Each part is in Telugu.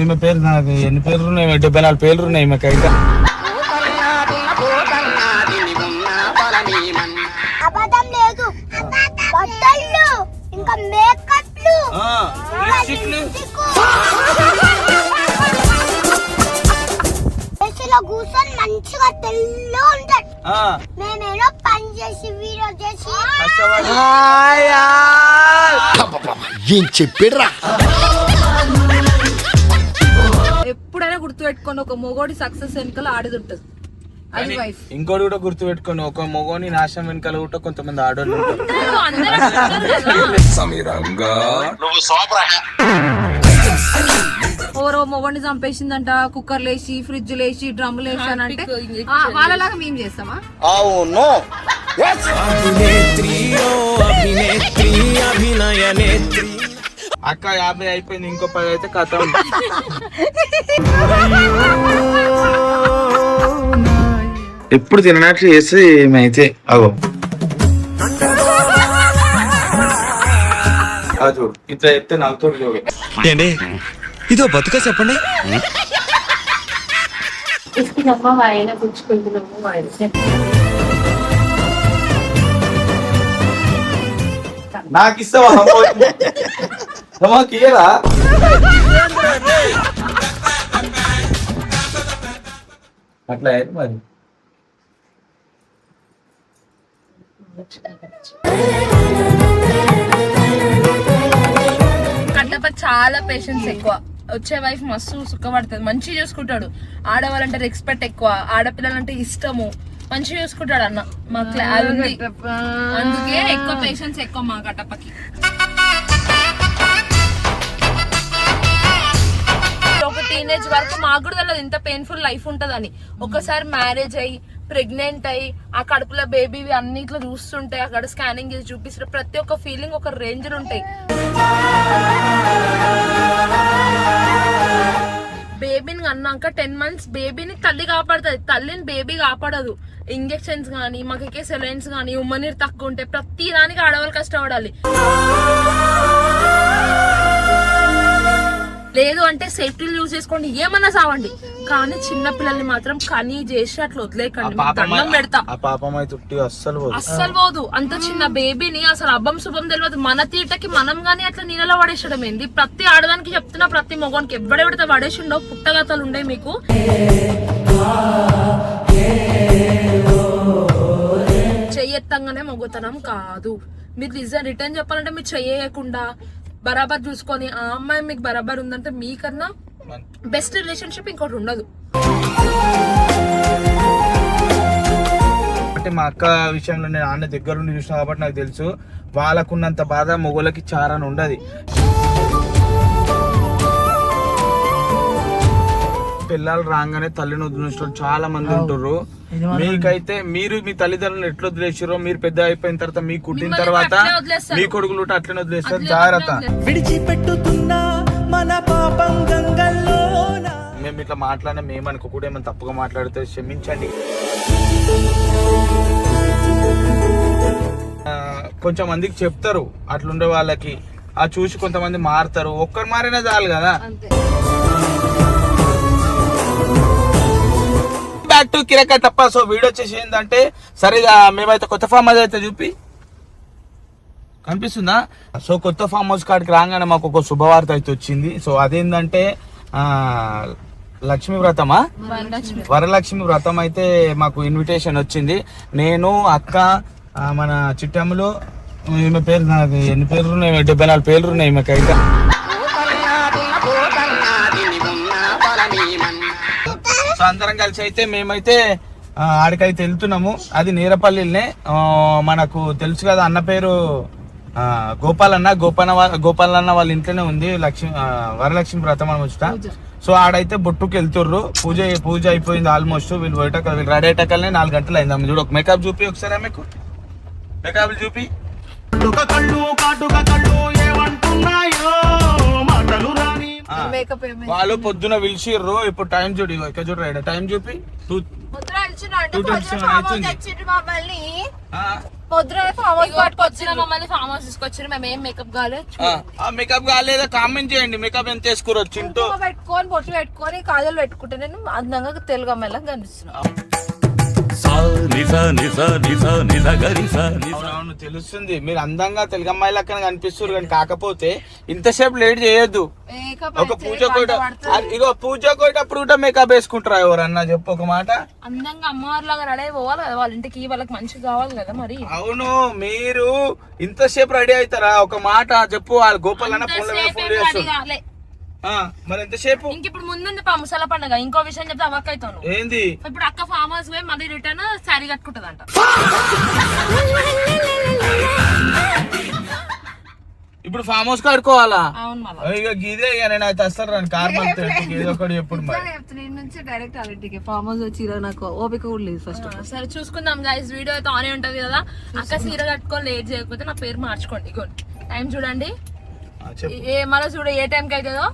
ఈమె పేరు నాకు ఎన్ని పేర్లు ఉన్నాయి, 74 పేర్లు ఉన్నాయి ఈమెకి అయితే. అబద్ధం లేదు, బట్టలు ఇంకా మేకప్లు కూర్చొని మంచిగా తెల్ల ఉంటాడు. మేమేదో పని చేసి వీడియో చేసి ఏం చెప్పాడురా. ఎప్పుడైనా గుర్తు పెట్టుకొని ఒక మొగోడి సక్సెస్ వెనకాల ఆడది ఉంటుంది, అది వైఫ్. ఇంకోటి కూడా గుర్తు పెట్టుకొని ఒక మొగోని నాశనం వెనకాల కూడా కొంతమంది ఆడోళ్ళు ఉంటారు. ఓరో మొగోడిని చంపేసిందంట, కుక్కర్లు వేసి ఫ్రిడ్జ్ లేసి డ్రమ్ములు వేసి అని అంటే వాళ్ళలాగా మేము చేస్తామా? అవును. అక్క 50 అయిపోయింది, ఇంకో 10 అయితే కథ. ఎప్పుడు తిననట్లు చేస్తే ఏమైతే అగో చూడు, ఇట్లా చెప్తే నాతో చూడు. ఏంటి ఇదో బతుక చెప్పండి. నాకు ఇస్తావా ఇయ్యరా? అట్లా అయితే మరి కట్టప్ప చాలా పేషెన్స్ ఎక్కువ. వచ్చే వైఫ్ మస్తు సుఖపడుతుంది, మంచిగా చూసుకుంటాడు. ఆడవాళ్ళంటే రెస్పెక్ట్ ఎక్కువ, ఆడపిల్లలంటే ఇష్టము, మంచిగా చూసుకుంటాడు అన్న. మా అందుకే ఎక్కువ పేషెన్స్ ఎక్కువ మా కట్టప్పకి. ఒక టీనేజ్ వరకు మాకు కూడా తెలియదు ఇంత పెయిన్ఫుల్ లైఫ్ ఉంటదని. ఒకసారి మ్యారేజ్ అయ్యి ప్రెగ్నెంట్ అయ్యి ఆ కడుపులో బేబీ అన్నిట్లో చూస్తుంటే, అక్కడ స్కానింగ్ చేసి చూపిస్తుంటే ప్రతి ఒక్క ఫీలింగ్ ఒక రేంజ్ ఉంటాయి. బేబీని అన్నాక 10 months బేబీని తల్లి కాపాడుతుంది, తల్లిని బేబీ కాపాడదు. ఇంజెక్షన్స్ గానీ, మాకే సెలైన్స్ గానీ, ఉమ్మనీరు తక్కువ ఉంటే ప్రతి దానికి ఆడవాళ్ళు కష్టపడాలి. లేదు అంటే సెటిల్ యూజ్ చేసుకోండి, ఏమన్నా సావండి, కానీ చిన్న పిల్లల్ని మాత్రం కనీ చేసి అట్లా వదిలేకండి. దండం పెడతా. అస్సలు పోదు. అంత చిన్న బేబీని అసలు అబ్బం శుభం తెలియదు. మన తీటకి మనం గానీ అట్లా నీళ్ళలో పడేసడం ఏంది? ప్రతి ఆడదానికి చెప్తున్నా, ప్రతి మగవానికి ఎవడెవడితే పడేసిండో పుట్టగతలు ఉండే మీకు. చెయ్యెత్తంగానే మొగతనం కాదు. మీరు రిటర్న్ చెప్పాలంటే మీరు చెయ్యకుండా బరాబర్ చూసుకొని ఆ అమ్మాయి మీకు బరాబర్ ఉందంటే మీకన్నా బెస్ట్ రిలేషన్షిప్ ఇంకోటి ఉండదు. అంటే మా అక్క విషయంలో నేను ఆన్న దగ్గర నుండి చూసిన కాబట్టి నాకు తెలుసు, వాళ్ళకున్నంత బాధ మొగోళ్ళకి చారని ఉండదు. పిల్లలు రాగానే తల్లిని వదిలేసిన చాలా మంది ఉంటారు. మీకైతే మీరు మీ తల్లిదండ్రులను ఎట్లా వదిలేసారో, మీరు పెద్ద అయిపోయిన తర్వాత మీ కుట్టిన తర్వాత మీ కొడుకులు అట్లనే వదిలేస్తారు. జాగ్రత్త. మేము ఇట్లా మాట్లాడినా మేము అనుకోకూడదు, ఏమైనా తప్పుగా మాట్లాడితే క్షమించండి. కొంచెం మందికి చెప్తారు అట్లుండే వాళ్ళకి, ఆ చూసి కొంతమంది మారుతారు. ఒక్కరు మారినా చాలు కదా. Back to Kirakattappa. So video వచ్చేసి ఏంటంటే, సరిగా మేమైతే కొత్త ఫామ్ హౌస్ అయితే చూపి కనిపిస్తుందా? సో కొత్త ఫామ్ హౌస్ కాడికి రాగానే మాకు ఒక శుభవార్త అయితే వచ్చింది. సో అదేంటంటే లక్ష్మీ వ్రతమా, వరలక్ష్మి వ్రతం అయితే మాకు ఇన్విటేషన్ వచ్చింది. నేను, అక్క, మన చిట్టమ్మలు, ఈమె పేరు నాకు ఎన్ని పేర్లు ఉన్నాయి, 74 పేర్లు ఉన్నాయి ఈమెకైతే. సో అందరం కలిసి అయితే మేమైతే ఆడికైతే వెళ్తున్నాము. అది నేరపల్లినే. మనకు తెలుసు కదా అన్న పేరు గోపాలన్న. గోపాలన్న వాళ్ళ ఇంట్లోనే ఉంది వరలక్ష్మి వ్రతం అని వచ్చా. సో ఆడైతే బొట్టుకు వెళ్తుర్రు. పూజ అయిపోయింది ఆల్మోస్ట్. వీళ్ళు వీళ్ళు రెడీ అయ్యేటకల్నే 4 గంటలు అయింది. చూడు, ఒక మేకప్ చూపి ఒకసారి, మీకు మేకప్ చూపి. వాళ్ళు పొద్దున పిలిచిర్రు. ఇప్పుడు టైం చూడు, ఇక్కడ చూడు, టైం చూపి పిలిచిన అంటే 2:27 ఫామ్ హౌస్ అవుతుంది. తెచ్చిండ్రు మమ్మల్ని ఆ, పొద్దున ఫామ్ హౌస్ పట్టుకొచ్చిన మమ్మల్ని ఫామ్ హౌస్ తీసుకొచ్చారు. మేము ఏం మేకప్ కాలేదు. ఆ మేకప్ కాలేదా కామెంట్ చేయండి. మేకప్ ఎంత వేసుకోరు చింటూ. కుంకుమ పెట్టుకొని బొట్టు పెట్టుకొని కాజలు పెట్టుకుంటే నేను అందంగా తెలుగు అమ్మాయిలా కనిపిస్తున్నాను. అవునవును తెలుస్తుంది మీరు అందంగా తెలుగు అమ్మాయి లెక్కన కనిపిస్తారు కానీ కాకపోతే ఇంతసేపు లేట్ చేయొద్దు. మేకప్ ఒక పూజ కూడా ఇగో పూజ కొట్టేటప్పుడు కూడా మేకప్ వేసుకుంటారా ఎవరన్నా చెప్పు ఒక మాట. అందంగా అమ్మవారి లాగా రెడీ అయిపోవాలి కదా వాళ్ళ ఇంటికి, వాళ్ళకి మంచి కావాలి కదా మరి. అవును మీరు ఇంతసేపు రెడీ అవుతారా ఒక మాట చెప్పు. వాళ్ళ గోపాల్ అన్న ఫోన్ చేస్తారు. మరి ఎంతసేపు ఇంక ఇప్పుడు ముందుంది ముసల పండుగ. ఇంకో విషయం చెప్తే అవక్క అవుతాను. ఏంది ఇప్పుడు అక్క ఫామ్ హౌస్ పోయి మళ్ళీ రిటర్న్ శారీ కట్టుకుంటదంట. ఇప్పుడు ఫామ్ హౌస్ కడుకోవాలా? అవును మళ్ళీ ఇక గీదే ఇక నేను అయితే వస్తాను రాను కార్ మంత్ ఏదో ఒకటి ఎప్పుడు మరి. నుంచి డైరెక్ట్ వాళ్ళింటికి ఫామ్ హౌస్ వచ్చి నాకు ఓపిక కూడా లేదు ఫస్ట్. సరే చూసుకుందాం గైస్, వీడియో అయితే ఆనే ఉంటది కదా. అక్క సీర కట్టుకొని లేట్ చేయకపోతే నా పేరు మార్చుకోండి. ఇగో టైం చూడండి, మళ్ళీ చూడ ఏ టైంకి అవుతుందో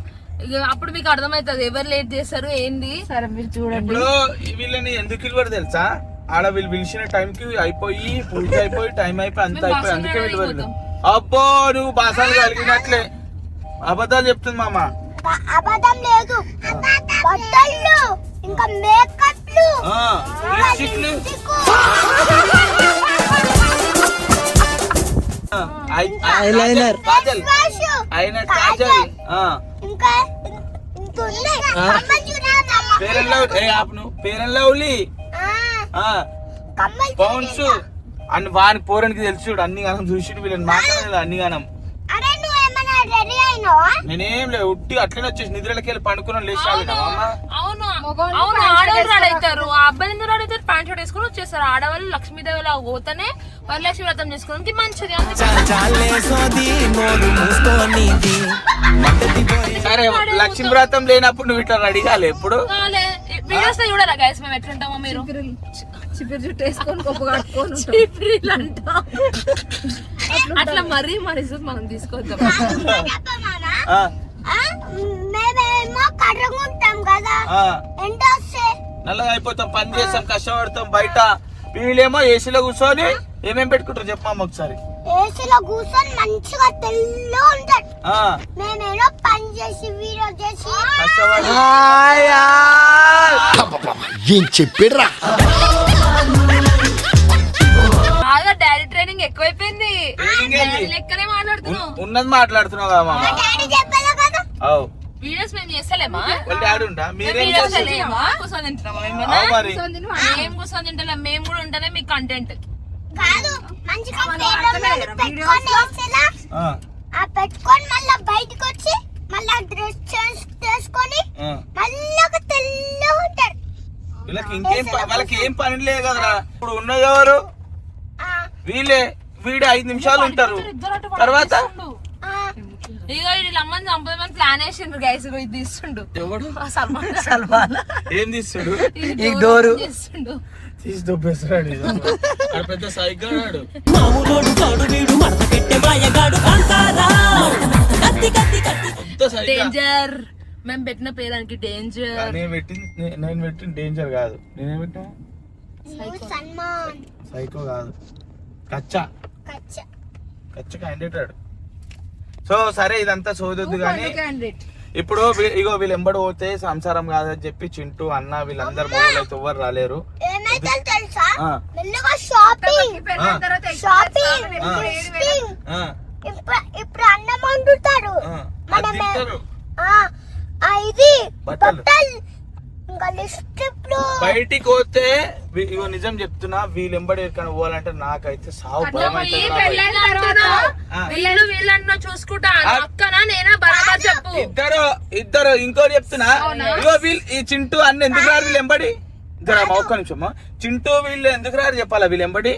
అప్పుడు మీకు అర్థమవుతుంది ఎవరు లేట్ చేస్తారు ఏంది. సరే మీరు చూడండి. ఇప్పుడు వీళ్ళని ఎందుకు ఇవ్వరు తెలుసా? ఆడ వీళ్ళు పిలిచిన టైంకి అయిపోయి పూజ అయిపోయి టైం అయిపోయి అంత అయిపోయి అందుకే వీళ్ళు. అబ్బో నువ్వు బాసాలు కలిగినట్లే అబద్ధాలు చెప్తుంది మామ. అబద్ధం లేదు. బట్టలు ఇంకా మేకప్లు లిప్స్టిక్లు ఐలైనర్ కాజల్ ఐలైనర్ కాజల్ ఇంకా ఇంత ఉన్నాయి. పేరెన్ లవ్లీ ఆపును పేరెన్ లవ్లీ పౌన్స్ అని వాని పోరానికి తెలుసు చూడు. అన్ని గానం చూసి వీళ్ళని మాట్లాడలేదు అన్ని గానం. నేనేం లేదు ఉట్టి అట్లనే వచ్చేసి నిద్రలకి వెళ్ళి పండుకున్నాను లేచి అవును అవును ఆడవాళ్ళు రెడీ అవుతారు. ఆ అబ్బాయిలు ఎందుకు రెడీ అవుతారు? ప్యాంట్ షర్ట్ వేసుకొని వచ్చేస్తారు. ఆడవాళ్ళు లక్ష్మీదేవిలా పోతేనే వరలక్ష్మి వ్రతం చేసుకోవడానికి మంచిది. సరే లక్ష్మీ వ్రతం లేనప్పుడు నువ్వు ఇట్లా రెడీ కాలే ఎప్పుడు? వీడియోస్ లో చూడరా గైస్ మేము ఎట్లుంటామో. మీరు చిపిరి జుట్టు వేసుకొని గొప్ప కట్టుకొని చిపిరిలు అంటాం అట్లా మరీ మరి మనం తీసుకొద్దాం. మేమేమో కర్రగుంటాం కదా, ఎండ వస్తే నల్లగా అయిపోతాం, పని చేస్తాం, కష్టపడతాం బయట. వీళ్ళేమో ఏసీలో కూర్చొని ఏమేం పెట్టుకుంటారు చెప్పమ్మా ఒకసారి. ఏసీలో కూర్చొని మంచిగా తెల్ల ఉంటాడు. మేమేమో పని చేసి వీడియో చేసి కష్టపడి ఏం చెప్పాడురా? బాగా డాడీ ట్రైనింగ్ ఎక్కువైపోయింది. లెక్కనే మాట్లాడుతున్నావు. ఉన్నది మాట్లాడుతున్నావు కదా మామ. డాడీ చెప్పేదా కదా. అవు వీడియోస్ మేము చేస్తలేమా? వాళ్ళ డాడీ ఉంటా మీరేం వీడియోస్ చేస్తారు? లేమా? కూర్చొని తింటున్నామా మేము? మరి ఏం కూర్చొని తింటలేం, మేము కూడా ఉంటేనే మీకు కంటెంట్ కాదు మంచిగా పెట్టుకొని ఏసీలో పెట్టుకొని మళ్ళీ బయటకు వచ్చి మళ్ళీ డ్రెస్ చేంజ్ చేసుకొని మళ్ళీ ఒక తెల్ల ఉంటాడు. వీళ్ళకి ఇంకేం వాళ్ళకి ఏం పని లేదు కదరా. ఇప్పుడు ఉన్నది ఎవరు? వీళ్ళే. వీడు 5 నిమిషాలు ఉంటారు తర్వాత ఇక వీళ్ళు అమ్మని చంపేమని ప్లాన్ వేసిండ్రు గైస్. ఇది తీస్తుండు ఎవడు? సల్మాన్ ఏం తీస్తుడు? ఈ డోరు తీస్తుండు. తీసి దొబ్బేస్తాడు. పెద్ద సైకిల్ రాడు. డేంజర్. మేము పెట్టిన పేరానికి డేంజర్. నేను పెట్టిన డేంజర్ కాదు. నేనేం పెట్టా? సల్మాన్ సైకో కాదు, కచ్చా కచ్చా కచ్చ క్యాండిడేట్. సో సరే ఇదంతా సోదొద్దు కానీ ఇప్పుడు ఇగో వీళ్ళు ఎంబడి పోతే సంసారం కాదని చెప్పి చింటూ అన్న వీళ్ళందరు మొదలు అయితే ఎవ్వరు రాలేరు. ఏమైతే తెలుసా? మెల్లగా షాపింగ్ ఇప్పుడు అన్నం వండుతారు. ఇది బట్టలు ఇంకా లిప్స్టిక్లు. బయటికి పోతే ఇగో నిజం చెప్తున్నా వీళ్ళు ఎంబడి ఎక్కడ పోవాలంటే నాకైతే సాగు భయం వీళ్ళన్నా చూసుకుంటా అక్కనా నేనా బరాబర్ చెప్పు. ఇద్దరు ఇంకోటి చెప్తున్నా. ఇగో వీళ్ళు ఈ చింటూ అన్న ఎందుకు రారు వీళ్ళు ఎంబడి? ఒక్క నిమిషమ్మా. చింటూ వీళ్ళు ఎందుకు రారు చెప్పాలా? వీళ్ళు ఎంబడి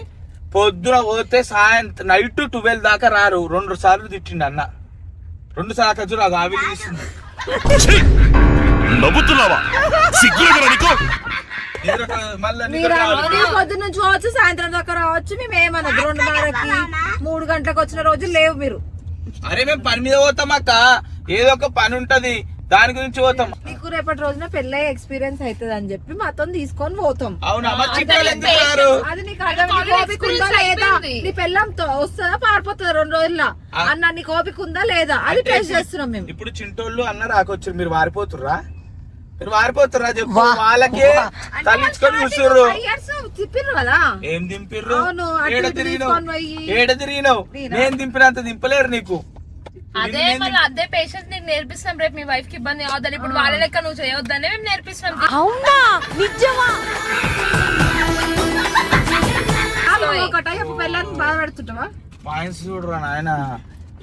పొద్దున పోతే సాయంత్రం నైట్ 12 దాకా రారు. 2 సార్లు తిట్టిండు అన్న. 2 సార్లు ఖర్చు రాదు. ఆ వీళ్ళు తీసింది. నవ్వుతున్నావా? పొద్దున్న నుంచి పోవచ్చు, సాయంత్రం దాకా రావచ్చు. మేము ఏమన్నది 2:30కి 3 గంటలకు వచ్చిన రోజులు లేవు. మీరు అరే మేము పని మీద పోతాం అక్క, ఏదో ఒక పని ఉంటది దాని గురించి పోతాం. నీకు మాకు రేపటి రోజున పెళ్ళై ఎక్స్పీరియన్స్ అవుతుంది అని చెప్పి మాతో తీసుకొని పోతాం. అవునా మరి చిట్టాలు ఎందుకు రారు? అది నీకు ఓపిక ఉందా లేదా, నీ పెళ్ళంతో వస్తుందా పారిపోతుందా 2 రోజుల్లో అన్న, నీకు ఓపిక ఉందా లేదా అది టెస్ట్ చేస్తున్నాం మేము. ఇప్పుడు చింటోళ్ళు అన్న రాకొచ్చు, మీరు వారిపోతుర్రా? మీరు వారిపోతుర్రా చెప్పు. వాళ్ళకే తల్లించుకొని చూస్తుర్రు. తిప్పిర్రు కదా. ఏం దింపిర్రు? అవును, అటు ఏడ ఇటు తిరిగినావు? తీసుకొని పోయి. ఏడ తిరిగినావు? నేను దింపినంత దింపలేరు నీకు. అదే మళ్ళీ అదే పేషెన్స్ నీకు నేర్పిస్తాం. రేపు మీ వైఫ్ కి ఇబ్బంది అవద్దని ఇప్పుడు వాళ్ళ లెక్క నువ్వు చేయవద్దనే మేము నేర్పిస్తున్నాం. అవునా నిజమా? పెళ్ళాన్ని బాధ పెడుతుంటావా? పాయింట్స్ చూడరా నాయన,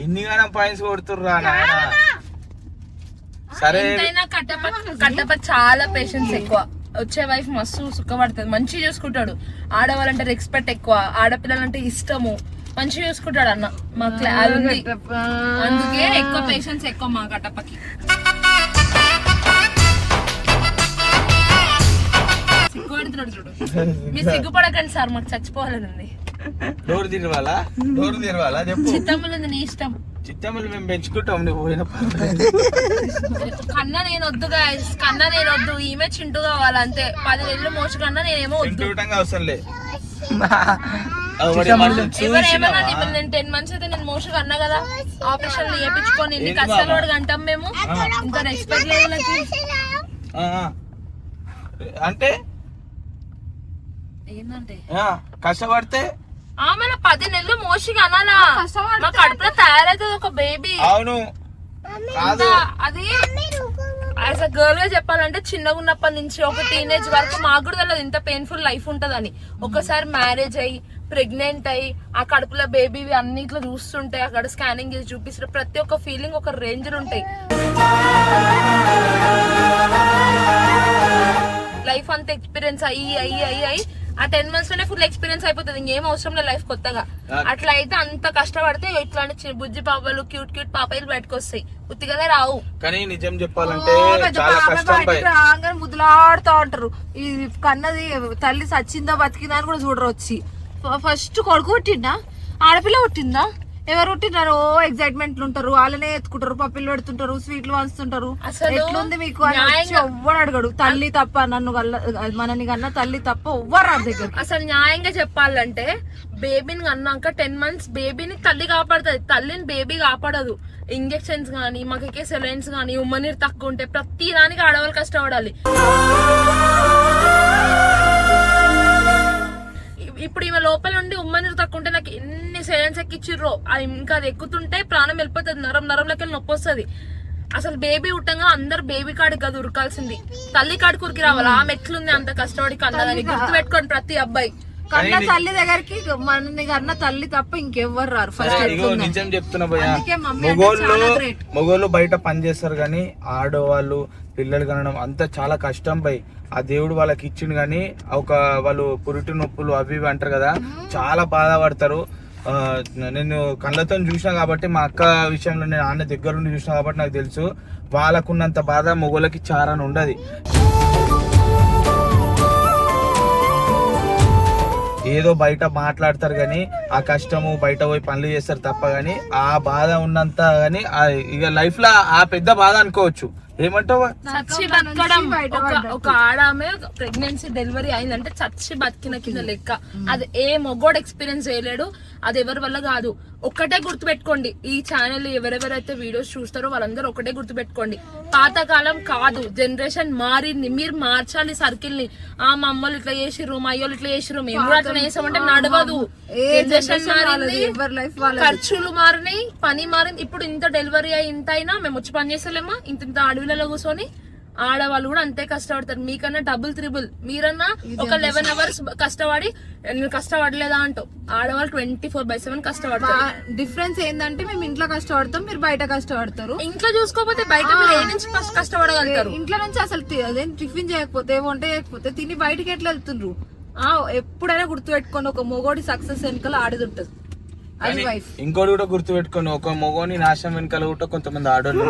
ఇన్నిగానే పాయింట్స్ కొడుతుర్రా నాయన. సరే ఎంతైనా కట్టప చాలా పేషెన్స్ ఎక్కువ. వచ్చే వైఫ్ మస్తు సుఖపడుతుంది, మంచిగా చూసుకుంటాడు. ఆడవాళ్ళంటే రెస్పెక్ట్ ఎక్కువ, ఆడపిల్లలంటే ఇష్టము, మంచిగా చూసుకుంటాడు అన్న. మా అందుకే ఎక్కువ పేషెన్స్ ఎక్కువ మా కట్టపకి. సిగ్గుపడుతున్నాడు చూడు. మీరు సిగ్గుపడకండి సార్, మాకు చచ్చిపోవాలని. డోర్ తిరవాలా చెప్పు. చిత్తమ్ములు నీ ఇష్టం. చిత్తమ్మలు మేము పెంచుకుంటాం, నువ్వు పోయిన కన్నా నేను వద్దు గాయస్, కన్నా నేను వద్దు, ఈమె చింటూ కావాలి అంతే. 10 నెలలు మోసు కన్నా నేనేమో వద్దు. అవసరం లేదు. ఎవరేమన్నా నేను 10 months అయితే నేను మోసు కన్నా కదా, ఆపరేషన్ చేయించుకొని ఇన్ని కష్టాలు కూడా అంటాం మేము. ఇంత రెస్పెక్ట్ లేదు అంటే ఏంటంటే కష్టపడితే ఆమె 10 నెలలు మోసిగా అనాలా, మా కడుపులో తయారైతుంది ఒక బేబీ. అవును అది యాజ్ అ గర్ల్ గా చెప్పాలంటే చిన్నగా ఉన్నప్పటి నుంచి ఒక టీనేజ్ వరకు మాకు కూడా తెలియదు ఇంత పెయిన్ఫుల్ లైఫ్ ఉంటదని. ఒకసారి మ్యారేజ్ అయ్యి ప్రెగ్నెంట్ అయ్యి ఆ కడుపులో బేబీ అన్నిట్లో చూస్తుంటే అక్కడ స్కానింగ్ చేసి చూపిస్తే ప్రతి ఒక్క ఫీలింగ్ ఒక రేంజ్ ఉంటాయి. లైఫ్ అంతా ఎక్స్పీరియన్స్ అయ్యి ఆ 10 months లోనే ఫుల్ ఎక్స్పీరియన్స్ అయిపోతుంది. ఇంకేం అవసరం లేదు లైఫ్ కొత్తగా. అట్లా అయితే అంత కష్టపడితే ఇట్లాంటి బుజ్జి పాపలు క్యూట్ పాపలు బయటకు వస్తాయి, ఉత్తిగానే రావు. కానీ నిజం చెప్పాలంటే చాలా కష్టం. ముద్దులాడుతూ ఉంటారు. ఈ కన్నది తల్లి సచ్చిందా బతికిందా అని కూడా చూడరు వచ్చి. ఫస్ట్ కొడుకు పుట్టిందా ఆడపిల్ల పుట్టిందా ఎవరు పుట్టినారు ఎగ్జైట్మెంట్ ఉంటారు, వాళ్ళనే ఎత్తుకుంటారు, పప్పిలు పెడుతుంటారు, స్వీట్లు పంచుతుంటారు. ఎట్లుంది మీకు ఎవ్వరు అడగడు. తల్లి తప్ప మనని కన్నా తల్లి తప్ప ఎవ్వరు రాదు దగ్గర. అసలు న్యాయంగా చెప్పాలంటే బేబీని అన్నాక 10 months బేబీని తల్లి కాపాడుతుంది, తల్లిని బేబీ కాపాడదు. ఇంజెక్షన్స్ గానీ మాకే సెలైన్స్ గానీ ఉమ్మనీరు తక్కువ ఉంటే ప్రతి దానికి ఆడవాళ్ళు కష్టపడాలి. ఇప్పుడు ఈమె లోపల నుండి ఉమ్మనీరు తక్కువ ఉంటే నాకు ఎన్ని సెలైన్స్ ఎక్కిచ్చిర్రో, అది ఇంకా అది ఎక్కుతుంటే ప్రాణం వెళ్ళిపోతుంది, నరంలోకి నొప్పి వస్తుంది. అసలు బేబీ ఉట్టంగా అందరు బేబీ కాడికి కదా ఉరకాల్సింది, తల్లి కాడికి ఉరికి రావాలి. ఆమె ఎట్లుంది అంత కష్టపడి కన్నదని గుర్తు పెట్టుకోండి ప్రతి అబ్బాయి. కన్న తల్లి దగ్గరికి మనని కన్నా తల్లి తప్ప ఇంకెవ్వరు రారు. నిజం చెప్తున్నా భయ్యా, మొగోళ్ళు బయట పని చేస్తారు కానీ ఆడవాళ్ళు పిల్లలు కనడం అంతా చాలా కష్టం భయ్. ఆ దేవుడు వాళ్ళకి ఇచ్చిండు కానీ వాళ్ళు పురిటి నొప్పులు అవి ఇవి అంటారు కదా, చాలా బాధపడతారు. నేను కళ్ళతో చూసినా కాబట్టి, మా అక్క విషయంలో నేను ఆన్న దగ్గర నుండి చూసినా కాబట్టి నాకు తెలుసు. వాళ్ళకున్నంత బాధ మొగోళ్ళకి చాలా ఉండదు. ఏదో బయట మాట్లాడతారు కానీ ఆ కష్టము బయట పోయి పనులు చేస్తారు తప్ప కానీ ఆ బాధ ఉన్నంత కానీ ఇక లైఫ్ లో ఆ పెద్ద బాధ అనుకోవచ్చు. ఏమంటావు? చచ్చి బతకడం. ఒక ఆడామె ప్రెగ్నెన్సీ డెలివరీ అయిందంటే చచ్చి బతికిన కింద లెక్క. అది ఏ మొగోడు ఎక్స్పీరియన్స్ చేయలేడు, అది ఎవరి వల్ల కాదు. ఒక్కటే గుర్తుపెట్టుకోండి, ఈ ఛానల్ ఎవరెవరైతే వీడియోస్ చూస్తారో వాళ్ళందరూ ఒకటే గుర్తుపెట్టుకోండి, పాతకాలం కాదు, జనరేషన్ మారింది. మీరు మార్చాలి సర్కిల్ ని. మా అమ్మలు ఇట్లా చేసిర్రు, మా అయ్యోళ్ళు ఇట్లా చేసిర్రు, మేము కూడా అట్లా చేసామంటే నడవదు. జనరేషన్ మారింది, ఖర్చులు మారినాయి, పని మారింది. ఇప్పుడు ఇంత డెలివరీ అయి ఇంత అయినా మేము వచ్చి పని చేస్తలేమా? ఇంత అడవిలలో కూర్చొని ఆడవాళ్ళు కూడా అంతే కష్టపడతారు, మీకన్నా డబుల్ త్రిబుల్. మీరన్నా ఒక 11 hours కష్టపడి నేను కష్టపడలేదా అంటూ, ఆడవాళ్ళు 24/7 కష్టపడతారు. డిఫరెన్స్ ఏంటంటే మేము ఇంట్లో కష్టపడతాం, మీరు బయట కష్టపడతారు. ఇంట్లో చూసుకోకపోతే బయట మీరు ఏ నుంచి కష్టపడగలుగుతారు? ఇంట్లో నుంచి అసలు అదేం టిఫిన్ చేయకపోతే వంట చేయకపోతే తిని బయటకి ఎట్లా వెళ్తుండ్రు? ఎప్పుడైనా గుర్తు పెట్టుకోండి, ఒక మొగోడి సక్సెస్ వెనుకల ఆడది ఉంటుంది. ఇంకోటి కూడా గుర్తు పెట్టుకోండి, ఒక మొగోని నాశనం వెనకాల కూడా కొంతమంది ఆడవాళ్ళు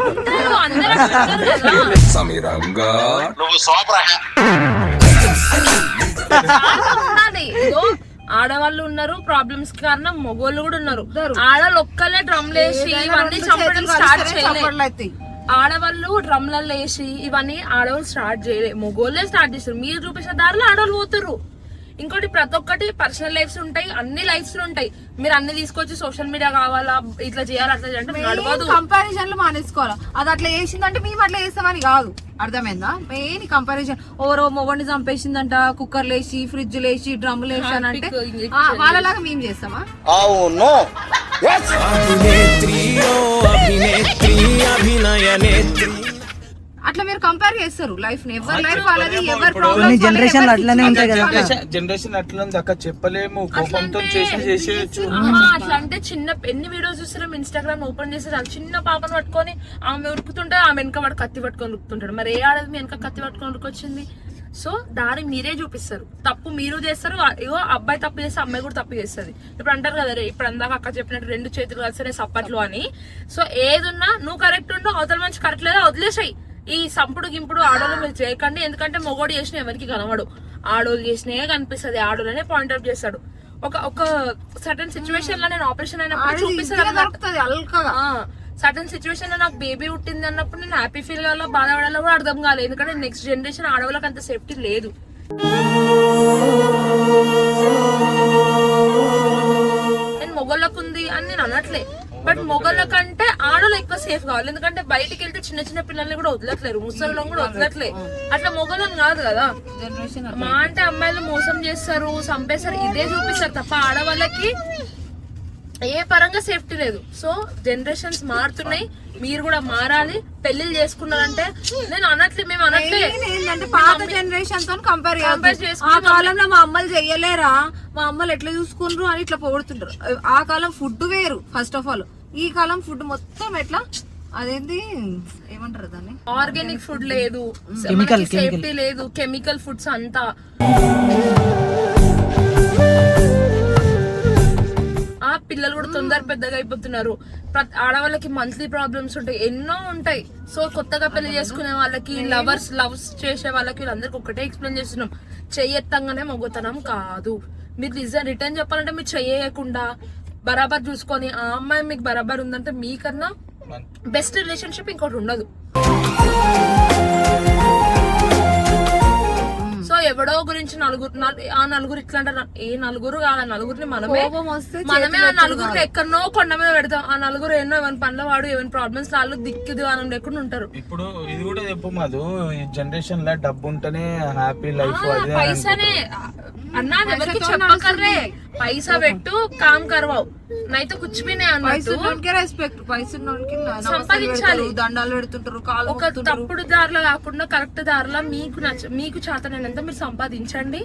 ఆడవాళ్ళు ఉన్నారు, ప్రాబ్లమ్స్ కారణం మొగోళ్ళు కూడా ఉన్నారు. ఆడవాళ్ళు ఒక్కలే డ్రమ్ లేసి ఇవన్నీ చంపడం స్టార్ట్ చేయలేదు. ఆడవాళ్ళు డ్రమ్లలో వేసి ఇవన్నీ ఆడవాళ్ళు స్టార్ట్ చేయలేదు, మొగోళ్ళే స్టార్ట్ చేస్తారు. మీరు చూపించిన దారిలో ఆడవాళ్ళు పోతుర్రు. ఇంకోటి ప్రతి ఒక్కటి పర్సనల్ లైఫ్స్ ఉంటాయి, అన్ని లైఫ్స్ ఉంటాయి. మీరు అన్ని తీసుకొచ్చి సోషల్ మీడియా కావాలా, ఇట్లా చేయాలి, అట్లా చేయాలంటే నడవదు. కంపారిజన్లు మానేసుకోవాలా. అది అట్లా చేసిందంటే మేము అట్లా చేస్తామని కాదు, అర్థమైందా? Main comparison. ఓరో మొగోడిని చంపేసిందంట, కుక్కర్లు వేసి, ఫ్రిడ్జ్లు వేసి, డ్రమ్ములు వేసి అని అంటే వాళ్ళలాగా మేము చేస్తామా? అవును. అట్లా మీరు కంపేర్ చేస్తారు లైఫ్ ని. ఎవరి లైఫ్ వాళ్ళది, ఎవరి ప్రాబ్లమ్ జనరేషన్ అట్లనే ఉంటాయి కదా. జనరేషన్ అట్లా ఉంది అక్క, చెప్పలేము. కోపంతో చేసేయచ్చు. అట్లా అంటే చిన్న ఎన్ని వీడియోస్ చూస్తాం ఇన్స్టాగ్రామ్ ఓపెన్ చేస్తారు, చిన్న పాపను పట్టుకొని ఆమె ఉరుకుతుంటే ఆమె వెనక వాడు కత్తి పట్టుకొని ఉరుకుతుంటాడు. మరి ఏ ఆడది మీ వెనక కత్తి పట్టుకొని ఉరుకొచ్చింది? సో దారి మీరే చూపిస్తారు, తప్పు మీరు చేస్తారు. ఇగో అబ్బాయి తప్పు చేస్తే అమ్మాయి కూడా తప్పు చేస్తుంది. ఇప్పుడు అంటారు కదా, ఇప్పుడు అందాక అక్క చెప్పినట్టు 2 చేతులు కలిసినే సప్పట్లు అని. సో ఏదున్నా నువ్వు కరెక్ట్ ఉండవు, అవతల మంచి కరెక్ట్ లేదా వదిలేసాయి. ఈ సంపుడు గింపుడు ఆడోళ్ళు మీరు చేయకండి. ఎందుకంటే మొగోడు చేసిన ఎవరికి కనబడు, ఆడోళ్ళు చేసినే కనిపిస్తుంది. ఆడోళ్ళనే పాయింట్అవుట్ చేస్తాడు. ఒక సర్టన్ సిచ్యువేషన్ లో నేను ఆపరేషన్ అయినప్పుడు చూపిస్తాను. సర్టన్ సిచ్యువేషన్ లో నాకు బేబీ పుట్టింది అన్నప్పుడు నేను హ్యాపీ ఫీల్ కావాలో బాధపడాలో కూడా అర్థం కాలేదు. ఎందుకంటే నెక్స్ట్ జనరేషన్ ఆడవాళ్ళకి అంత సేఫ్టీ లేదు. నేను మొగోళ్ళకు ఉంది అని నేను అనట్లే, బట్ మొగోళ్ళ కంటే ఆడోళ్ళు ఎక్కువ సేఫ్ కావాలి. ఎందుకంటే బయటికి వెళ్తే చిన్న చిన్న పిల్లల్ని కూడా వదలట్లేరు, ముసలిలో కూడా వదలట్లే. అట్లా మొగోళ్ళని కాదు కదా. మా అంటే అమ్మాయిలు మోసం చేస్తారు, చంపేస్తారు, ఇదే చూపిస్తారు తప్ప ఆడవాళ్ళకి ఏ పరంగా సేఫ్టీ లేదు. సో జనరేషన్స్ మారుతున్నాయి, మీరు కూడా మారాలి. పెళ్లిళ్ళు చేసుకున్నారంటే నేను అనట్లే, మేము అనట్లే. ఏంటంటే పాత జనరేషన్ తో కంపేర్ ఆ కాలంలో మా అమ్మలు చెయ్యలేరా, మా అమ్మలు ఎట్లా చూసుకుంటారు అని ఇట్లా పొగుడుతుంటారు. ఆ కాలం ఫుడ్ వేరు ఫస్ట్ ఆఫ్ ఆల్. ఈ కాలం ఫుడ్ మొత్తం ఎట్లా, అదేంటి ఏమంటారు దాన్ని, ఆర్గానిక్ ఫుడ్ లేదు, సేఫ్టీ లేదు, కెమికల్ ఫుడ్స్ అంతా. పిల్లలు కూడా తొందర పెద్దగా అయిపోతున్నారు. ఆడవాళ్ళకి మంత్లీ ప్రాబ్లమ్స్ ఉంటాయి, ఎన్నో ఉంటాయి. సో కొత్తగా పెళ్లి చేసుకునే వాళ్ళకి, లవ్స్ చేసే వాళ్ళకి, వీళ్ళందరికి ఒకటే ఎక్స్ప్లెయిన్ చేస్తున్నాం, చెయ్యెత్తంగానే మొగతనం కాదు. మీరు రిటర్న్ చెప్పాలంటే మీరు చెయ్యకుండా బరాబర్ చూసుకొని ఆ అమ్మాయి మీకు బరాబర్ ఉందంటే మీకన్నా బెస్ట్ రిలేషన్షిప్ ఇంకోటి ఉండదు. సో ఎవడో గురించి ఆ నలుగురు ఇట్లా అంటారు. ఏ నలుగురు కాదు, నలుగురిని మనమే ఆ నలుగురిని ఎక్కడనో కొండ మీద పెడతాం. ఆ నలుగురు ఎన్నో ఎవరి పనుల వాడు, ఎవరి ప్రాబ్లమ్స్ వాళ్ళు దిక్కు దివానం లేకుండా ఉంటారు. ఇప్పుడు ఇది కూడా చెప్పు మధు, ఈ జనరేషన్ లో డబ్బు ఉంటేనే హ్యాపీ లైఫ్. పైసానే అన్నా ఎవరికి చెప్పకర్రే, పైసా పెట్టు కామ్ కరవావు నైతే కుచ్చిపోయినా అన్నట్టు సంపాదించాలి. దండాలు పెడుతుంటారు, ఒక తప్పుడు దారిలో కాకుండా కరెక్ట్ దారిలో మీకు చేతనైనంత మీరు సంపాదించండి.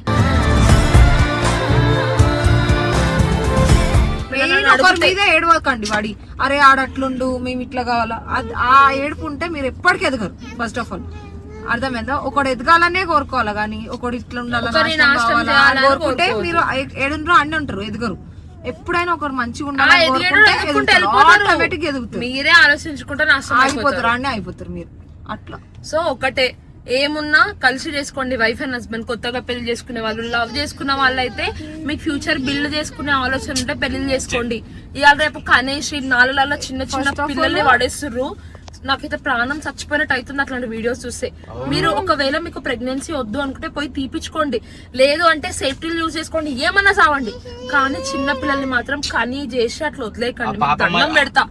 ఏడవకండి వాడి, అరే ఆడట్లుండు మేము ఇట్లా కావాలా, ఆ ఏడుపు ఉంటే మీరు ఎప్పటికీ ఎదగరు. ఫస్ట్ ఆఫ్ ఆల్ అర్థమైందా? ఒకడు ఎదగాలనే కోరుకోవాలి, కానీ ఒకడు ఇట్లా ఉండాలని కోరుకుంటే మీరు ఏడుండ్రో అన్ని ఉంటారు, ఎదగరు. ఎప్పుడైనా ఒకరు మంచిగా ఉండాలి, ఆటోమేటిక్ ఎదుగుతారు. మీరే ఆలోచించుకుంటే అయిపోతారు, అన్నీ అయిపోతారు మీరు అట్లా. సో ఒకటే ఏమున్నా కలిసి చేసుకోండి. వైఫ్ అండ్ హస్బెండ్ కొత్తగా పెళ్లి చేసుకునే వాళ్ళు, లవ్ చేసుకున్న వాళ్ళు అయితే మీకు ఫ్యూచర్ బిల్డ్ చేసుకునే ఆలోచన ఉంటే పెళ్లి చేసుకోండి. ఇవాళ రేపు కనేసి నాలుగులలో చిన్న చిన్న పిల్లల్ని పడేస్తుర్రు. నాకైతే ప్రాణం చచ్చిపోయినట్టు అవుతుంది అట్లాంటి వీడియోస్ చూస్తే. మీరు ఒకవేళ మీకు ప్రెగ్నెన్సీ వద్దు అనుకుంటే పోయి తీపిచ్చుకోండి, లేదు అంటే సేఫ్టీలు యూజ్ చేసుకోండి, ఏమన్నా సావండి. కానీ చిన్న పిల్లల్ని మాత్రం కనీ చేసి అట్లా వదిలేకండి, దండం పెడతా.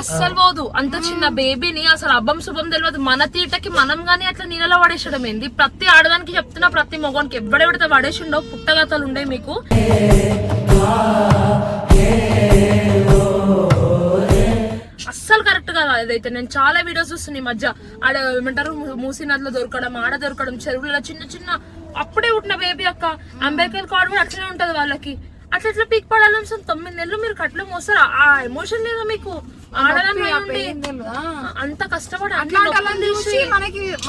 అస్సలు పోదు. అంత చిన్న బేబీని అసలు అబ్బం శుభం తెలియదు. మన తీటకి మనం గానీ అట్లా నీళ్ళలో పడేసడం ఏంది? ప్రతి ఆడదానికి చెప్తున్నా, ప్రతి మొగానికి ఎవడెవడితే పడేసిండో పుట్టగతలు ఉండే మీకు. అస్సలు కరెక్ట్ కాదు అదైతే. నేను చాలా వీడియోస్ చూస్తున్నా ఈ మధ్య. ఆడ ఏమంటారు, మూసీ నదిలో దొరకడం, ఆడ దొరకడం, చెరువులలో చిన్న చిన్న అప్పుడే పుట్టిన బేబీ అక్క. అంబేద్కర్ కార్డు కూడా అట్లనే ఉంటది వాళ్ళకి. అట్లా ఎట్లా పీక్ పడాలని 9 నెలలు మీరు కట్ల మోస్తారు. ఆ ఎమోషన్ లేదా మీకు? ఆడాలని అంత కష్టపడి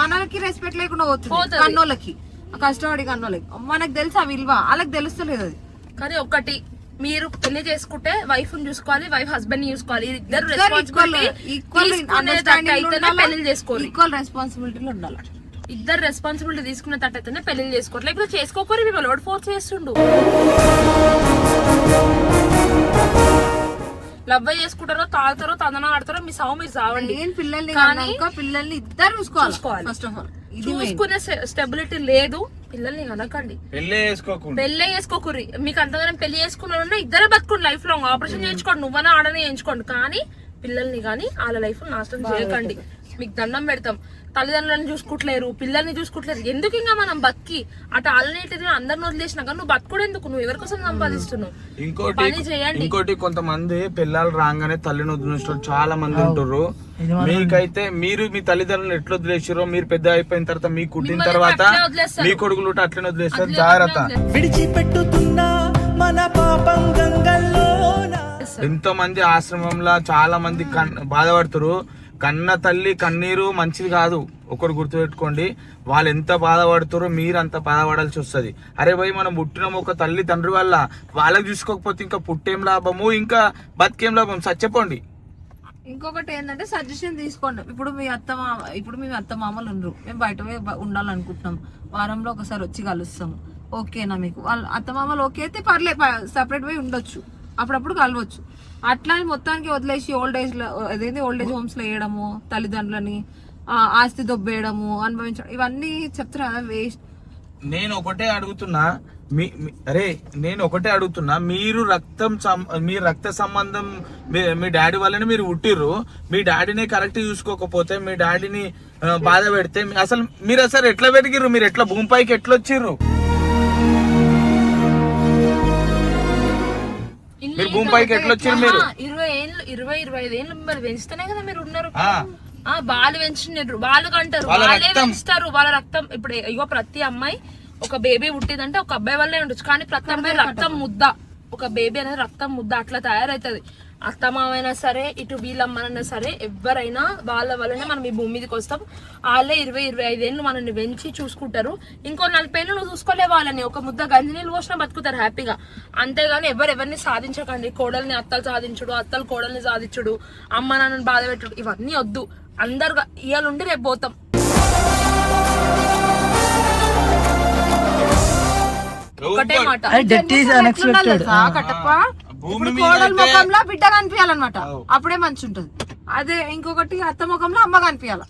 మనకి రెస్పెక్ట్ లేకుండా పోతుంది కన్నోళ్ళకి, కష్టపడి కన్నోళ్ళకి. మనకు తెలుసు ఆ విలువ, వాళ్ళకి తెలుస్తలేదు అది. కానీ ఒకటి, మీరు పెళ్లి చేసుకుంటే వైఫ్ ని చూసుకోవాలి, వైఫ్ హస్బెండ్ ని చూసుకోవాలి. ఇద్దరు పెళ్లి చేసుకోవాలి. ఈక్వల్ రెస్పాన్సిబిలిటీలు ఉండాలి. ఇద్దరు రెస్పాన్సిబిలిటీ తీసుకున్న తట్టయితేనే పెళ్లి చేసుకోవాలి, లేకపోతే చేసుకోకూరి మిమ్మల్ని ఫోర్స్ చేస్తుండు. లవ్ చేసుకుంటారో తాగుతారో తందనాలు ఆడతారో మీ సావు మీరు సావండి. నేను పిల్లల్ని కానీ పిల్లల్ని ఇద్దరు చూసుకోవాలి ఫస్ట్ ఆఫ్ ఆల్. చూసుకునే స్టెబిలిటీ లేదు, పిల్లల్ని కనకండి. పెళ్ళే చేసుకోకూరి. మీకు అంతగానం పెళ్లి చేసుకున్నా ఇద్దరే బతుకోండి లైఫ్ లాంగ్. ఆపరేషన్ చేయించుకోండి, నువ్వన్నా ఆడనే చేయించుకోండి, కానీ పిల్లల్ని కానీ వాళ్ళ లైఫ్ నాశనం చేయకండి. మీకు దండం పెడతాం. తల్లిదండ్రులను చూసుకుంటలేరు, పిల్లల్ని చూసుకుంటలేరు, ఎందుకు ఇంకా మనం బతికి అటు వాళ్ళని అందరిని వదిలేసినా కానీ నువ్వు బతుకుడు ఎందుకు? నువ్వు ఎవరి కోసం సంపాదిస్తున్నావు? ఇంకోటి కొంతమంది పిల్లలు రాగానే తల్లిని వదిలేసిన చాలా మంది ఉంటారు. మీకైతే మీరు మీ తల్లిదండ్రులను ఎట్లా వదిలేసారో, మీరు పెద్ద అయిపోయిన తర్వాత మీకు కుట్టిన తర్వాత మీ కొడుకులు అట్లనే వదిలేస్తారు. జాగ్రత్త. విడిచిపెట్టుతున్నా మన పాపం గంగల్లో. ఎంతో మంది ఆశ్రమంలో చాలా మంది బాధపడుతారు. కన్న తల్లి కన్నీరు మంచిది కాదు. ఒకటి గుర్తుపెట్టుకోండి, వాళ్ళు ఎంత బాధపడుతారో మీరు అంత బాధపడాల్సి వస్తుంది. అరే భయ్, మనం పుట్టిన ఒక తల్లి తండ్రి వల్ల వాళ్ళకి చూసుకోకపోతే ఇంకా పుట్టేం లాభము, ఇంకా బతికేం లాభం? సచ్చిపోండి. ఇంకొకటి ఏంటంటే సజెషన్ తీసుకోండి. ఇప్పుడు మీ అత్త మామలు ఉండరు, మేము బయట ఉండాలనుకుంటున్నాం, వారంలో ఒకసారి వచ్చి కలుస్తాము, ఓకేనా మీకు? వాళ్ళ అత్త మామలు ఓకే అయితే పర్లేదు, సపరేట్ పోయి ఉండొచ్చు, అప్పుడప్పుడు కలవచ్చు. అట్లా మొత్తానికి వదిలేసి ఓల్డ్ ఏజ్ హోమ్స్ లో వేయడము, తల్లిదండ్రులని ఆస్తి దొబ్బేయడము, అనుభవించడం, ఇవన్నీ చెప్తారా వేస్ట్. నేను ఒకటే అడుగుతున్నా, మీరు రక్త సంబంధం మీ డాడీ వల్లనే మీరు పుట్టిర్రు. మీ డాడీని కరెక్ట్ చూసుకోకపోతే, మీ డాడీని బాధ పెడితే మీరు అసలు ఎట్లా పెరిగిర్రు? మీరు ఎట్లా భూమిపైకి ఎట్లా వచ్చిర్రు? మీరు భూమిపైకి ఎట్లా వచ్చారు? మీరు 20 ఏళ్ళు మిమ్మల్ని పెంచుతానే కదా మీరు ఉన్నారు. వాళ్ళు పెంచినారు, వాళ్ళు కంటారు, వాళ్ళే పెంచుతారు, వాళ్ళ రక్తం. ఇప్పుడు ఇగో ప్రతి అమ్మాయి ఒక బేబీ పుట్టిందంటే ఒక అబ్బాయి వల్లే ఉండొచ్చు, కానీ ప్రతి అమ్మాయి రక్తం ముద్ద, ఒక బేబీ అనేది రక్తం ముద్ద అట్లా తయారైతుంది. అత్తమామైనా సరే, ఇటు వీళ్ళమ్మనైనా సరే, ఎవరైనా వాళ్ళ వల్లనే మనం ఈ భూమి మీదకి వస్తాం. వాళ్ళే 20-25 ఏళ్ళు మనల్ని పెంచి చూసుకుంటారు. ఇంకో 40 ఏళ్ళు నువ్వు చూసుకోలే వాళ్ళని, ఒక ముద్ద గంజి నీళ్ళు పోసినా బతుకుతారు హ్యాపీగా. అంతేగాని ఎవరిని సాధించకండి. కోడల్ని అత్తలు సాధించుడు, అత్తలు కోడల్ని సాధించుడు, అమ్మ నాన్నని బాధ పెట్టుడు, ఇవన్నీ వద్దు. అందరు ఇవాళ రేపు పోతాం. ఒకటే మాట, కోడల ముఖంలో బిడ్డ కనిపించాలన్నమాట, అప్పుడే మంచి ఉంటది. అదే ఇంకొకటి అత్త ముఖంలో అమ్మ కనిపించాల.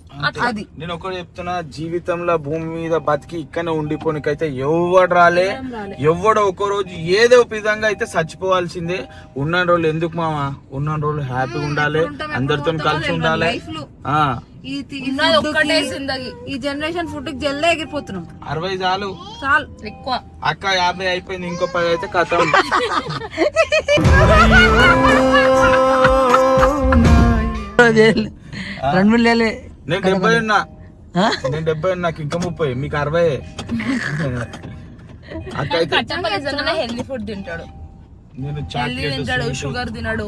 అది నేను ఒకటి చెప్తున్నా, జీవితంలో భూమి మీద బతికి ఇక్కడనే ఉండిపోనికైతే ఎవడు రాలే. ఎవడో ఒక రోజు ఏదో విధంగా అయితే చచ్చిపోవాల్సిందే. ఉన్న రోజులు ఎందుకు మావా, ఉన్న రోజులు హ్యాపీగా ఉండాలి, అందరితో కలిసి ఉండాలి. ఈ జనరేషన్ ఫుడ్ కి జల్దే ఎగిరిపోతున్నాం. 60 చాలు ఎక్కువ. అక్క 50 అయిపోయింది, ఇంకో 10 అయితే కథ. నేను 70 ఉన్నా, నాకు ఇంకా 30, మీకు 60. అక్క అయితే హెల్దీ ఫుడ్ తింటాడు, నేను తింటాడు, షుగర్ తినడు.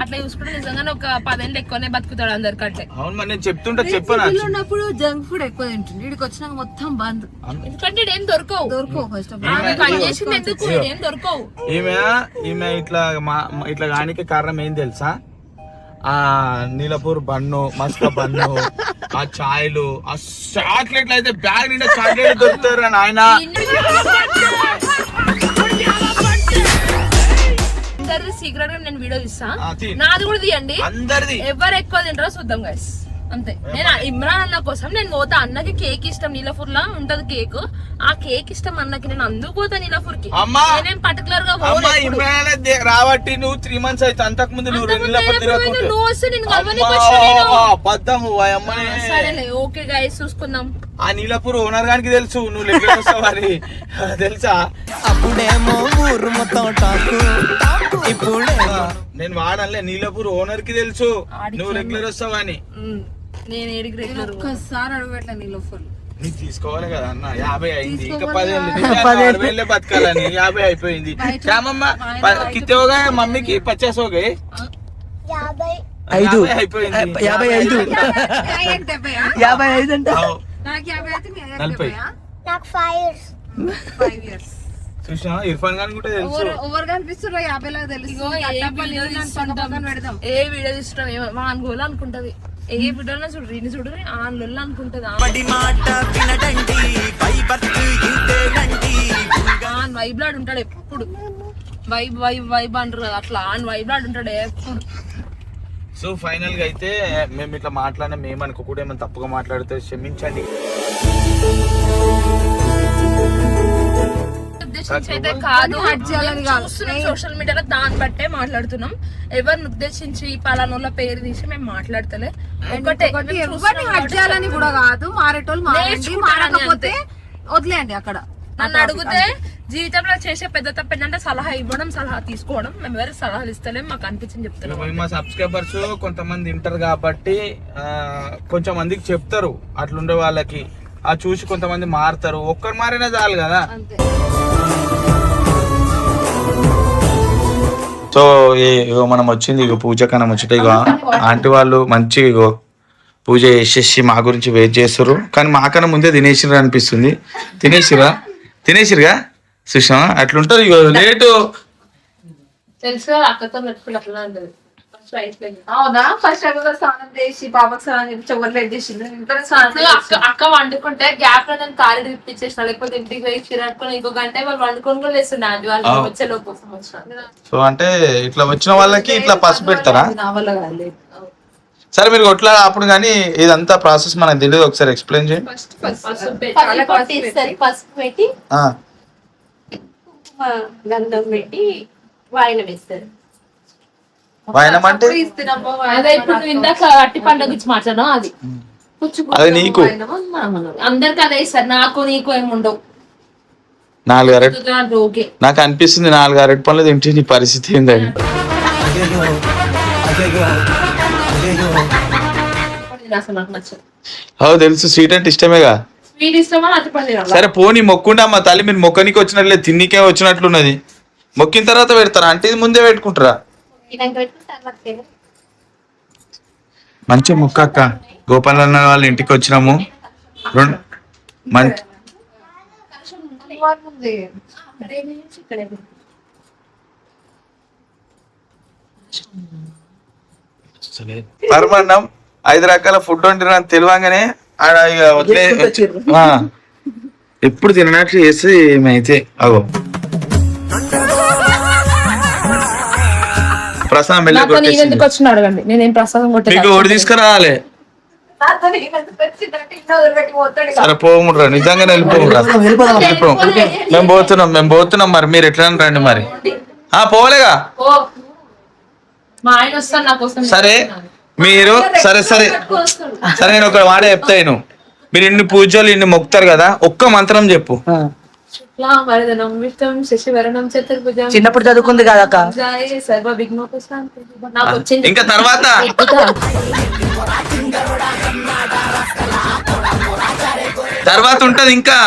అట్లా చూసుకుంటే నిజంగానే ఒక 10 ఏళ్ళు ఎక్కువనే బతుకుతాడు అందరికంటే. అవును మరి, నేను చెప్తుంటా చెప్పనా, ఉన్నప్పుడు జంక్ ఫుడ్ ఎక్కువ తింటుంది, వీడికి వచ్చినాక మొత్తం బంద్. ఎందుకంటే ఏం దొరకవు ఫస్ట్ ఆఫ్ ఆల్, పని చేసింది ఎందుకు, ఏం దొరకవు. ఈమె ఇట్లా కానికి కారణం ఏం తెలుసా? ఆ నీలపూర్ బన్ను, మస్క బన్ను, ఆ ఛాయ్లు, ఆ చాక్లెట్లు అయితే బ్యాగ్ నిండా చాక్లెట్ దొరుకుతారు అని ఆయన. సీక్రెట్ గా నేను వీడియో తీస్తా, నాది కూడా తీయండి. అందరిది ఎవరు ఎక్కువ తింటారో చూద్దాం గైస్, అంతే. నేను ఇమ్రాన్ అన్న కోసం నేను పోతా. అన్నకి కేక్ ఇష్టం, నీలపూర్ లా ఉంటది కేక్, ఆ కేక్ ఇష్టం అన్నకి, నేను అందుకు పోతా నీలపూర్ కి. నేనేం పర్టికులర్ గా రాబట్టి నువ్వు 3 months అయితే, అంతకు ముందు నువ్వు వస్తే నేను సరేలే, ఓకే గైస్ చూసుకుందాం. ఆ నీలపూర్ ఓనర్ గానికి తెలుసు నువ్వు లెక్క వస్తావని, తెలుసా? అప్పుడేమో ఊరు మొత్తం ఇప్పుడే నేను వాడలే, నీలపూర్ ఓనర్ కి తెలుసు నువ్వు రెగ్యులర్ వస్తావని. నేను ఏడికి రెగ్యులర్ ఒక్కసారి అడగట్లే నీలోఫర్ నీకు తీసుకోవాలి కదా అన్న. 50 అయింది, ఇంకా 10 వేలే బతకాలని. 50 అయిపోయింది. క్యామమ్మ కితే హోగా మమ్మీకి 50 हो गए, 50 అయిపోయింది. 55 అంటే నాకు 50 అయితే 40. నాకు 5 years. చూసా, ఇర్ఫాన్ గాని కూడా తెలుసు. ఓవర్ కనిపిస్తున్నా 50 లాగా తెలుసు. ఏ వీడియో తీస్తున్నాం మా అనుకోవాలి అనుకుంటది, ఏ వీడియోలో చూడు ఆన్లో అనుకుంటది. వైబ్లాడ్ ఉంటాడు ఎప్పుడు. వైబ్ వైబ్ వైబ్ అంటారు కదా, అట్లా ఆన్ వైబ్ అంటుంటాడే ఎప్పుడు. సో ఫైనల్ గా అయితే మేము ఇట్లా మాట్లాడినా మేము అనుకోకుండా ఏమైనా తప్పుగా మాట్లాడితే క్షమించండి. ఉద్దేశించి అయితే కాదు, సోషల్ మీడియాలో దాన్ని బట్టే మాట్లాడుతున్నాం. ఎవరిని ఉద్దేశించి పలానోళ్ళ పేరు తీసి మేము మాట్లాడతలే. ఒకటే ఎవరిని హట్ చేయాలని కూడా కాదు, మారేటోళ్ళు మారండి, మారకపోతే వదిలేయండి. అక్కడ నన్ను అడిగితే జీవితంలో చేసే పెద్ద తప్పు ఏంటంటే సలహా ఇవ్వడం, సలహా తీసుకోవడం. మేము ఎవరికి సలహాలు ఇస్తలేం, మాకు అనిపించింది చెప్తున్నాం. మా సబ్స్క్రైబర్స్ కొంతమంది వింటారు కాబట్టి కొంచెం మందికి చెప్తారు, అట్లుండే వాళ్ళకి ఆ చూసి కొంతమంది మారుతారు. ఒక్కరు మారినా చాలు కదా. సో ఇగో మనం వచ్చింది, ఇగో పూజ కన్నా ముచ్చట. ఇగో ఆంటీ వాళ్ళు మంచి ఇగో పూజ చేసేసి మా గురించి వెయిట్ చేస్తారు, కానీ మాకన్నా ముందే తినేసిరా అనిపిస్తుంది. తినేసిరుగా సుష్మా, అట్లుంటారు. ఇగో లేటు తెలుసు అక్కతో మెట్టుకున్నట్లా ఉండదు. అవునా? ఫస్ట్ స్నానం చేసి పాపకు స్నానం చేసి ఎవరు లేట్ చేసింది. అక్క వండుకుంటే గ్యాప్ లో నేను కాలు తిప్పించేసిన, లేకపోతే ఇంటికి పోయి చిరాడుకొని ఇంకో గంట వాళ్ళు వండుకొని కూడా లేస్తున్నా వాళ్ళు వచ్చేలోపు. సో అంటే ఇట్లా వచ్చిన వాళ్ళకి ఇట్లా పసుపు పెడతారా? నా వల్ల కాదు. సరే మీరు కొట్లా అప్పుడు, కానీ ఇదంతా ప్రాసెస్ మనకు తెలియదు, ఒకసారి ఎక్స్ప్లెయిన్ చేయండి. పసుపు పెట్టి గంధం పెట్టి వాయిన వేస్తారు. వాయనం అంటే అదే ఇప్పుడు నువ్వు ఇందాక అట్టి పండుగ గురించి మాట్లాడడం, అది అది నీకు అందరికి అదే ఇస్తారు, నాకు నీకు ఏముండవు. 4 అరటి ఓకే నాకు అనిపిస్తుంది 4 అరటి పనులు తింటే నీ పరిస్థితి ఏందని. అసలు నాకు నచ్చదు. తెలుసు, స్వీట్ అంటే ఇష్టమేగా. స్వీట్ ఇష్టమా అట్టి పండుగ? సరే పోనీ మొక్కుంటే అమ్మ తల్లి, మీరు మొక్కనికి వచ్చినట్లే తిన్నికే వచ్చినట్లున్నది. మొక్కిన తర్వాత పెడతారా అంటే ఇది ముందే పెట్టుకుంటారా? మంచి మొక్క అక్క. గోపాలన్న వాళ్ళ ఇంటికి వచ్చినాము. పరమాన్నం 5 రకాల ఫుడ్ వండిన తెలియగానే ఆడ ఇక వదిలే ఎప్పుడు తినట్లు చేస్తే ఏమైతే అగో ప్రసాదం ఎందుకు వచ్చిన అడగండి, నేనేం ప్రసాదం మీకు ఓడి తీసుకురావాలి. సరే పోముడ్రా, నిజంగానే వెళ్ళిపోమురా. మేము పోతున్నాం మరి మీరు ఎట్లా రండి మరి. పోలేగా మా ఆయన వస్తాను నా కోసం. సరే మీరు సరే నేను ఒక మాట చెప్తాను. మీరు ఇన్ని పూజలు ఇన్ని మొక్కుతారు కదా, ఒక్క మంత్రం చెప్పు. చిన్నప్పుడు చదువుకుంది కదక్క. ఇంకా తర్వాత ఉంటది ఇంకా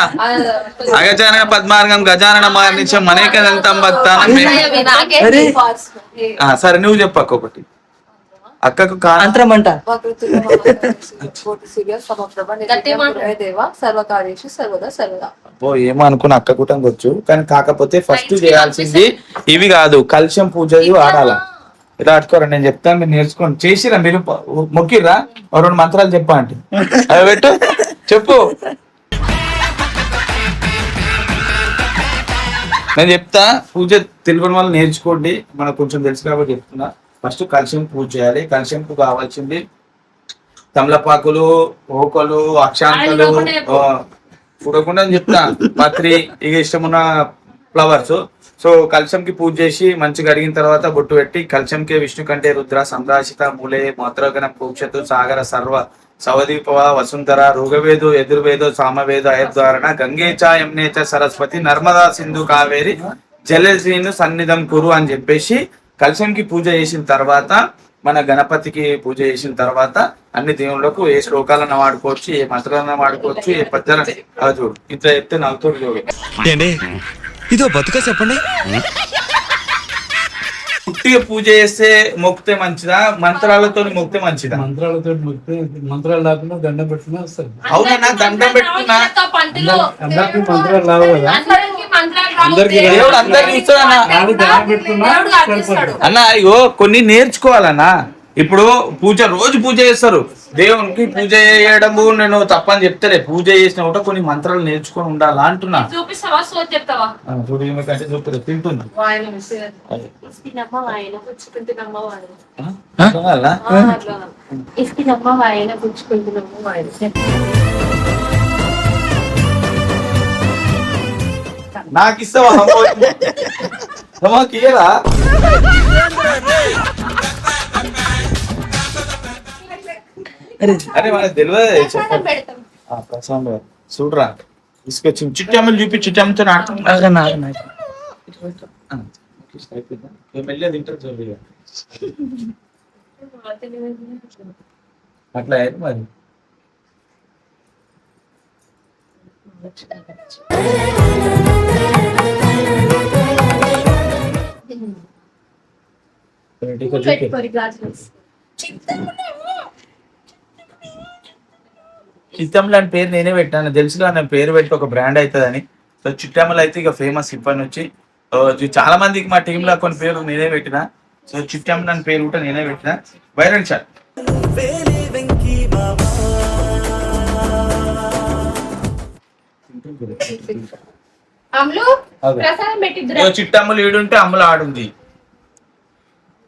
అగజాన పద్మార్గం గజానన మార్నిచం అనేకదంతం భక్తానం. సరే నువ్వు చెప్పక్క ఒకటి. అక్కకు మంత్రం అంట. ఏమో అనుకున్న అక్క కూటం వచ్చు, కానీ కాకపోతే ఫస్ట్ చేయాల్సింది ఇవి కాదు, కలశం పూజ ఆడాల. ఇలా ఆడుకోరా, నేను చెప్తాను, మీరు నేర్చుకోండి. చేసిరా మీరు, మొక్కిర్రా? 2 మంత్రాలు చెప్పా అంటే అవి పెట్టు, చెప్పు. నేను చెప్తా, పూజ తెలియని వాళ్ళు నేర్చుకోండి, మనకు కొంచెం తెలుసు కాబట్టి చెప్తున్నా. ఫస్ట్ కలశం పూజ చేయాలి. కలశంకు కావాల్సింది తమలపాకులు, ఓకలు, అక్షాంతలు, చూడకుండా చెప్తా, పత్రి, ఇక ఇష్టమున్న ఫ్లవర్స్. సో కలశంకి పూజ చేసి మంచిగా అడిగిన తర్వాత బొట్టు పెట్టి, కలశంకి విష్ణు కంటే రుద్ర సంరాశిత మూలే మోత్రగణ పూక్షతు సాగర సర్వ సవదీపవ వసుంధర రుగవేదో ఎదుర్వేదో సామవేదో అయద్వారణ గంగేచ యమునేచ సరస్వతి నర్మదా సింధు కావేరి జలశ్రీను సన్నిధం కురు అని చెప్పేసి కలశంకి పూజ చేసిన తర్వాత, మన గణపతికి పూజ చేసిన తర్వాత అన్ని దేవుళ్ళకు ఏ శ్లోకాలన్నా వాడుకోవచ్చు, ఏ మంత్రాలన్నా వాడుకోవచ్చు, ఏ పద్యాలన్నా చూడు. ఇట్లా చెప్తే నవ్వుతోడు చూడు. ఇదో బతుక చెప్పండి. పుట్టిగా పూజ చేస్తే మొక్కితే మంచిదా, మంత్రాలతో మొక్కితే మంచిదా? మంత్రాలతో మొక్కితే, మంత్రాలు లేకుండా దండం పెట్టుకున్నా వస్తుంది. అవునా? దండం పెట్టుకున్నా అందరికి మంత్రాలు రావు కదా, అందరికి దేవుడు అందరికి ఇస్తాడన్నా. అన్న ఇగో కొన్ని నేర్చుకోవాలన్నా. ఇప్పుడు పూజ రోజు పూజ చేస్తారు, దేవునికి పూజ చేయడము నేను తప్పని చెప్తారే, పూజ చేసిన కూడా కొన్ని మంత్రాలు నేర్చుకొని ఉండాలా అంటున్నా. చూపిస్తావా సోది చెప్తావా? చూడు కంటే చూపుతుంది తింటుంది. నాకు ఇస్తావా ఇయ్యరా? అరే మనకు తెలియదు ప్రశాంత్ చూడరా తీసుకొచ్చి చిట్టమ్మలు చూపి చిట్టమ్మతో అట్లా అయితే మరి చిట్టమ్మలు అని పేరు నేనే పెట్టాను, తెలుసుగా నేను పేరు పెట్టి ఒక బ్రాండ్ అవుతుందని. సో చిట్టమ్మలు అయితే ఇక ఫేమస్ ఇప్పటి నుంచి. చాలా మందికి మా టీంలో కొన్ని పేర్లు నేనే పెట్టిన. సో చిట్టమ్మలు అని పేరు కూడా నేనే పెట్టిన. వైరల్ షాట్ చిట్టమ్మలు ఈడుంటే అమ్మలు ఆడుంది.